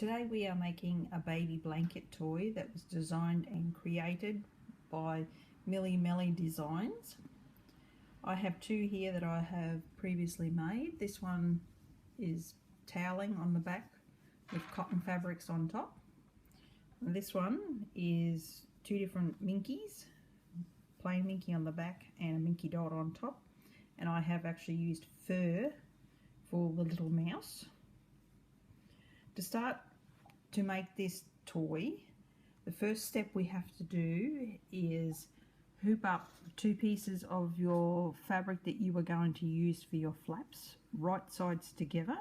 Today we are making a baby blanket toy that was designed and created by Millie Melly Designs. I have two here that I have previously made. This one is toweling on the back with cotton fabrics on top. And this one is two different minkies, plain minky on the back and a minky dot on top. And I have actually used fur for the little mouse. To start to make this toy, the first step we have to do is hoop up two pieces of your fabric that you are going to use for your flaps, right sides together.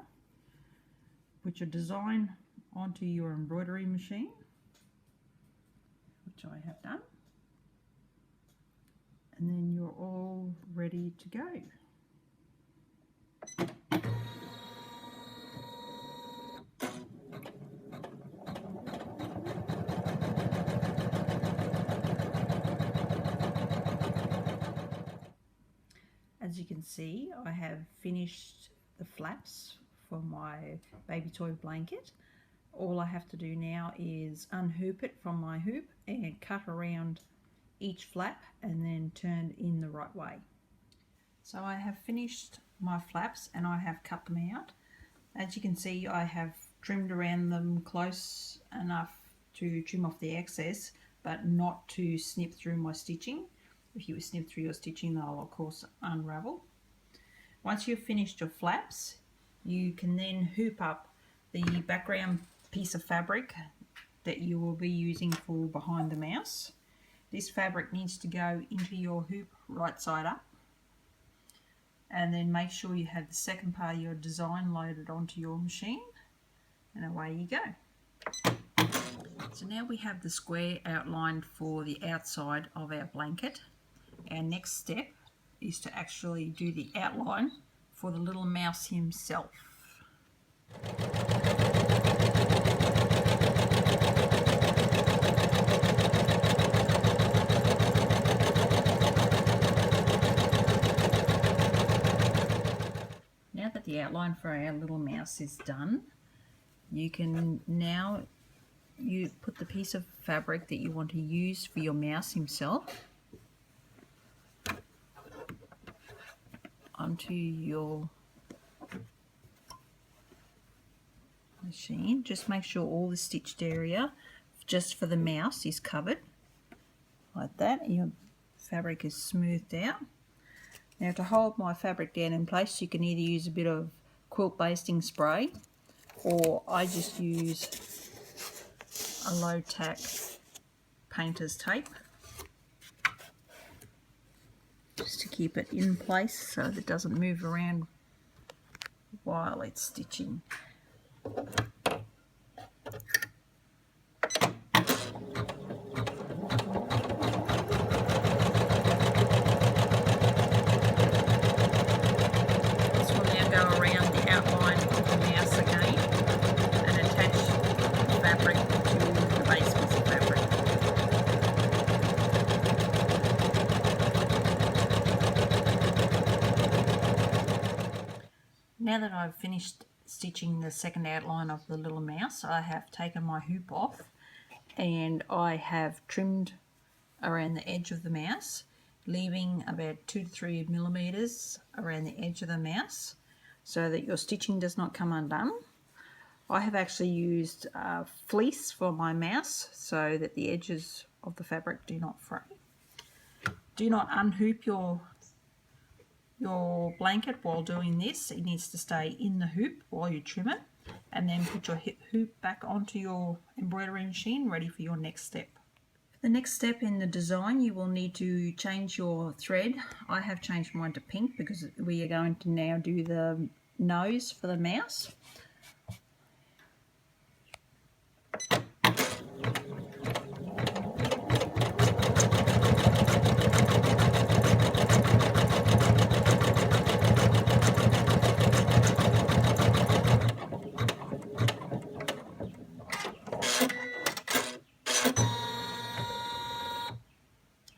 Put your design onto your embroidery machine, which I have done, and then you're all ready to go. As you can see, I have finished the flaps for my baby toy blanket. All I have to do now is unhoop it from my hoop and cut around each flap and then turn in the right way. So I have finished my flaps and I have cut them out. As you can see, I have trimmed around them close enough to trim off the excess, but not to snip through my stitching. If you snip through your stitching, they'll of course unravel. Once you've finished your flaps, you can then hoop up the background piece of fabric that you will be using for behind the mouse. This fabric needs to go into your hoop right side up, and then make sure you have the second part of your design loaded onto your machine, and away you go. So now we have the square outlined for the outside of our blanket. Our next step is to actually do the outline for the little mouse himself. Now that the outline for our little mouse is done, you can now put the piece of fabric that you want to use for your mouse himself onto your machine. Just make sure all the stitched area just for the mouse is covered like that. Your fabric is smoothed out. Now to hold my fabric down in place, you can either use a bit of quilt basting spray, or I just use a low tack painter's tape just to keep it in place so that it doesn't move around while it's stitching. This will now go around the outline of the mouse again and attach the fabric to the base piece of fabric. Now that I've finished stitching the second outline of the little mouse, I have taken my hoop off and I have trimmed around the edge of the mouse, leaving about 2 to 3 millimeters around the edge of the mouse so that your stitching does not come undone. I have actually used fleece for my mouse so that the edges of the fabric do not fray. Do not unhoop your blanket while doing this. It needs to stay in the hoop while you trim it, and then put your hoop back onto your embroidery machine ready for your next step. The next step in the design, you will need to change your thread. I have changed mine to pink because we are going to now do the nose for the mouse.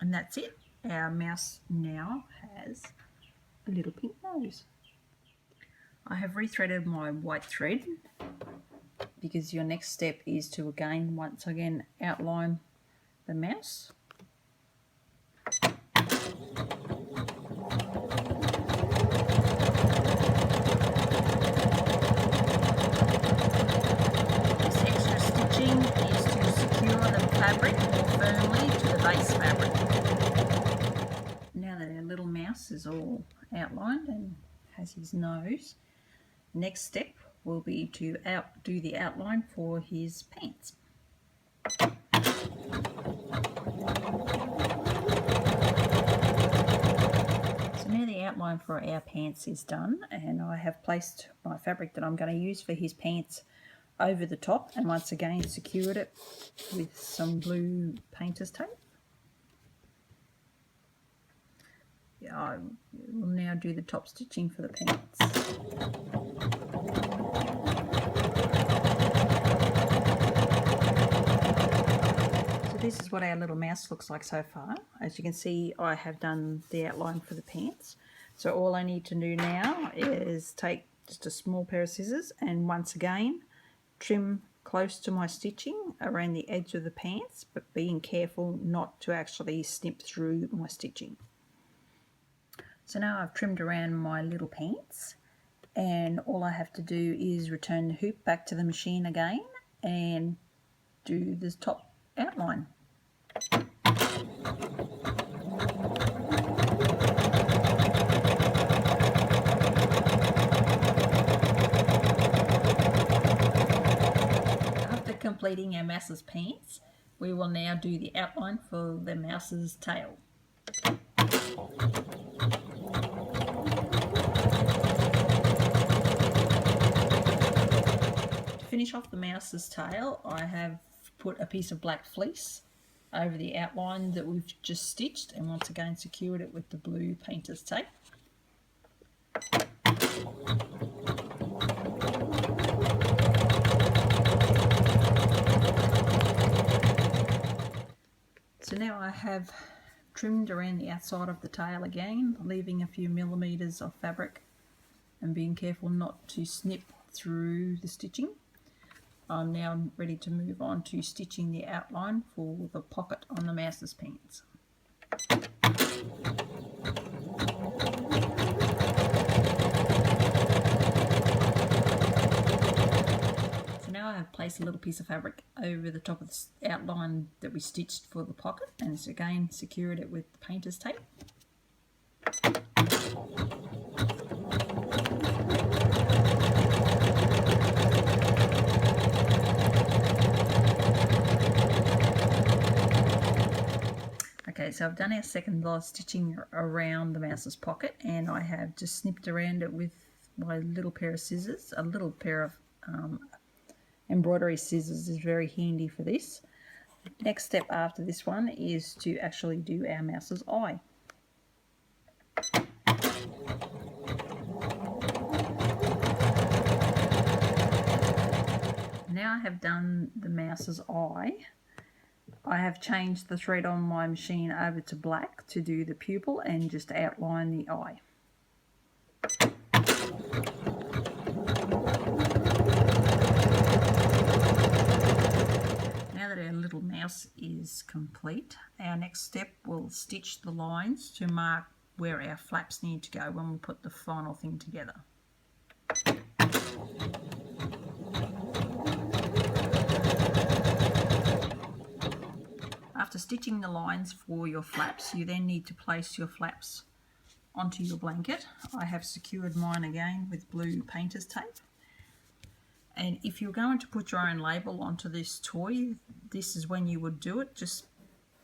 And that's it. Our mouse now has a little pink nose. I have rethreaded my white thread because your next step is to once again outline the mouse. This extra stitching is to secure the fabric more firmly to the base fabric. Now that our little mouse is all outlined and has his nose, next step will be to do the outline for his pants. So now the outline for our pants is done, and I have placed my fabric that I'm going to use for his pants over the top, and once again secured it with some blue painter's tape. I will now do the top stitching for the pants. So this is what our little mouse looks like so far. As you can see, I have done the outline for the pants. So all I need to do now is take just a small pair of scissors and once again trim close to my stitching around the edge of the pants, but being careful not to actually snip through my stitching. So now I've trimmed around my little pants, and all I have to do is return the hoop back to the machine again and do this top outline. After completing our mouse's pants, we will now do the outline for the mouse's tail. Finish off the mouse's tail, I have put a piece of black fleece over the outline that we've just stitched, and once again secured it with the blue painter's tape. So now I have trimmed around the outside of the tail again, leaving a few millimeters of fabric and being careful not to snip through the stitching. I'm now ready to move on to stitching the outline for the pocket on the mouse's pants. So now I have placed a little piece of fabric over the top of the outline that we stitched for the pocket, and again secured it with the painter's tape. Okay, so I've done our second lot of stitching around the mouse's pocket, and I have just snipped around it with my little pair of scissors. A little pair of embroidery scissors is very handy for this. Next step after this one is to actually do our mouse's eye. Now I have done the mouse's eye, I have changed the thread on my machine over to black to do the pupil and just outline the eye. Now that our little mouse is complete, our next step will stitch the lines to mark where our flaps need to go when we put the final thing together. After stitching the lines for your flaps, you then need to place your flaps onto your blanket. I have secured mine again with blue painter's tape. And if you're going to put your own label onto this toy, this is when you would do it. Just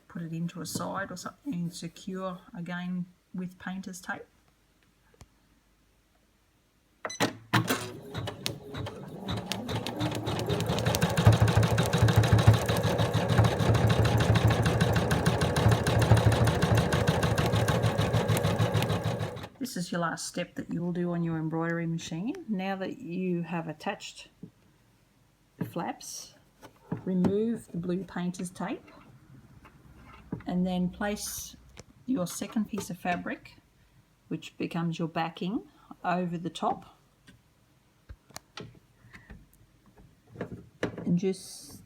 put it into a side or something and secure again with painter's tape. This is your last step that you will do on your embroidery machine. Now that you have attached the flaps, remove the blue painter's tape and then place your second piece of fabric, which becomes your backing, over the top. and just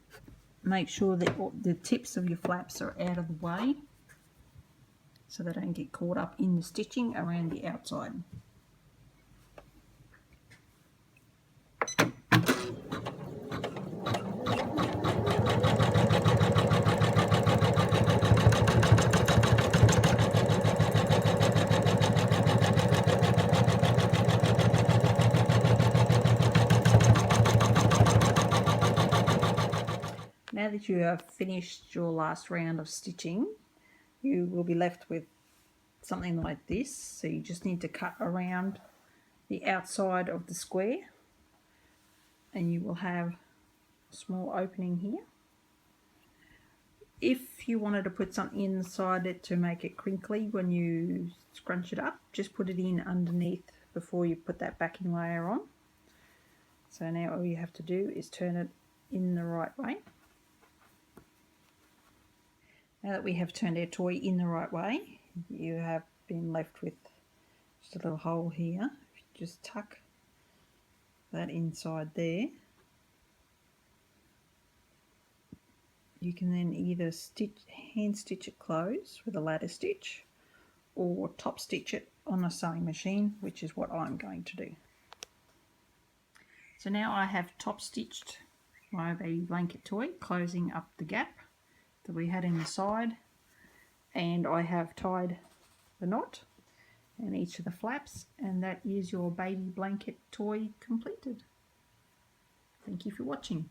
make sure that the tips of your flaps are out of the way so they don't get caught up in the stitching around the outside. Now that you have finished your last round of stitching, you will be left with something like this. So you just need to cut around the outside of the square and you will have a small opening here. If you wanted to put something inside it to make it crinkly when you scrunch it up, just put it in underneath before you put that backing layer on. So now all you have to do is turn it in the right way. Now that we have turned our toy in the right way, you have been left with just a little hole here. If you just tuck that inside there, you can then either hand stitch it closed with a ladder stitch or top stitch it on a sewing machine, which is what I'm going to do. So now I have top stitched my baby blanket toy, closing up the gap that we had in the side, and I have tied the knot and each of the flaps, and that is your baby blanket toy completed. Thank you for watching.